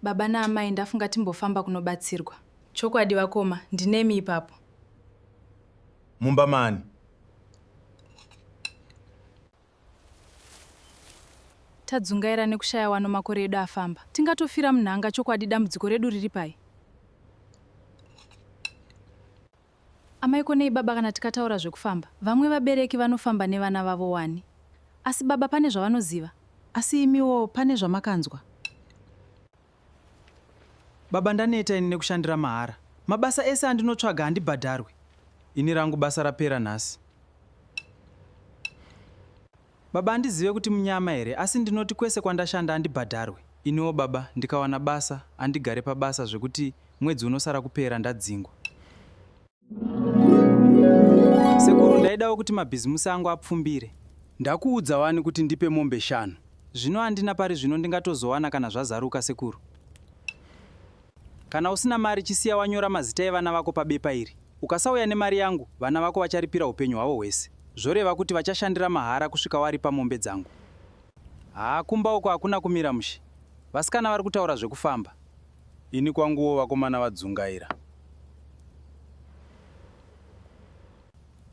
Baba naamai ndafunga timbofamba kunobatsirwa. Chokwadi vakoma, ndinemi ipapo. Mumba mani? Tadzungaira nekushaya wano makore edu afamba. Tingatofira munhanga chokwadi dambudziko redu riri pai. Amaikonei baba kana tikataura zvekufamba. Vamwe vabereki vanofamba nevana vavo wani. Asi baba pane zvavanoziva. Asi imiwo pane zvamakanzwa. Baba ndaneta ini nekushandira mahara. Mabasa ese andinotsvaga handibhadharwe. Ini rangu basa rapera nhasi. Baba handizive kuti munyama here, asi ndinoti kwese kwandashanda handibhadharwe. Iniwo baba, ndikawana basa, handigare pabasa zvekuti mwedzi unosara kupera ndadzingwa. Sekuru, ndaidawo kuti mabhizimusi angu apfumbire. Ndakuudza wani kuti ndipe mombe 5. Zvino handina pari zvino ndingatozowana kana zvazaruka sekuru. Kana usina mari chisiya wanyora mazita evana vako pabepa iri. Ukasauya nemari yangu, vana vako vacharipira upenyu hwavo hwese. Zvoreva kuti vachashandira mahara kusvika waripa mombe dzangu. Kumba uko hakuna kumira mushe. Vasikana vari kutaura zvekufamba. Ini kwanguwo vakomana vadzungaira.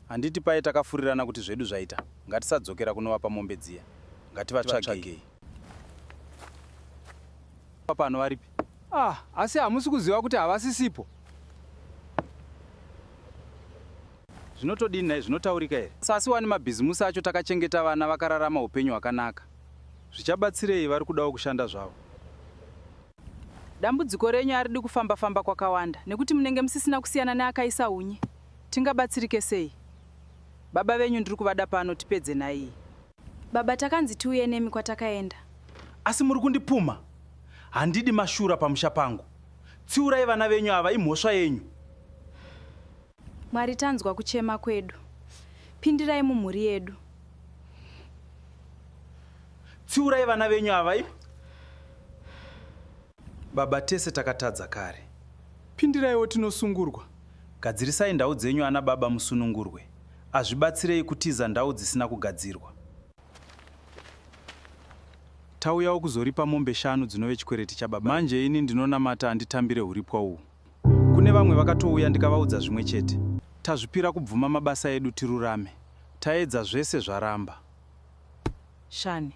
Handiti pai takafurirana kuti zvedu zvaita. Ngatisadzokera kunovapa mombe dziya. Ngativatsvagei. Pano varipi? Asi hamusi kuziva kuti havasisipo. Zvinotodini naye zvinotaurika here? Sasi wani mabhizimusi acho takachengeta vana vakararama upenyu hwakanaka. Zvichabatsirei vari kudawo kushanda zvavo? Dambudziko renyu haridi kufamba-famba kwakawanda, nekuti munenge musisina kusiyana neakaisa unye. Tingabatsirike sei? Baba venyu ndiri kuvada pano tipedze naye. Baba takanzi tiuye nemi kwatakaenda. Asi muri kundipuma. Handidi mashura pamusha pangu. Tsiurai vana venyu ava imhosva yenyu. Mwari tanzwa kuchema kwedu. Pindirai mumhuri yedu. Tsiurai vana venyu ava. Baba tese takatadza kare. Pindiraiwo tinosungurwa. Gadzirisai ndau dzenyu ana baba musunungurwe. Azvibatsirei kutiza ndau dzisina kugadzirwa. Tauyawo kuzoripa mombe 5 dzinove chikwereti chababa. Manje ini ndinonamata handitambire uripwa uhu. Kune vamwe vakatouya ndikavaudza zvimwe chete. Tazvipira kubvuma mabasa edu tirurame. Taedza zvese zvaramba. Shani,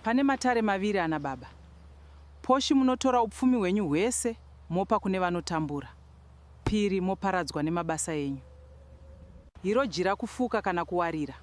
pane matare maviri ana baba. Poshi munotora upfumi hwenyu hwese mopa kune vanotambura. Piri moparadzwa nemabasa enyu. Hiro jira kufuka kana kuwarira.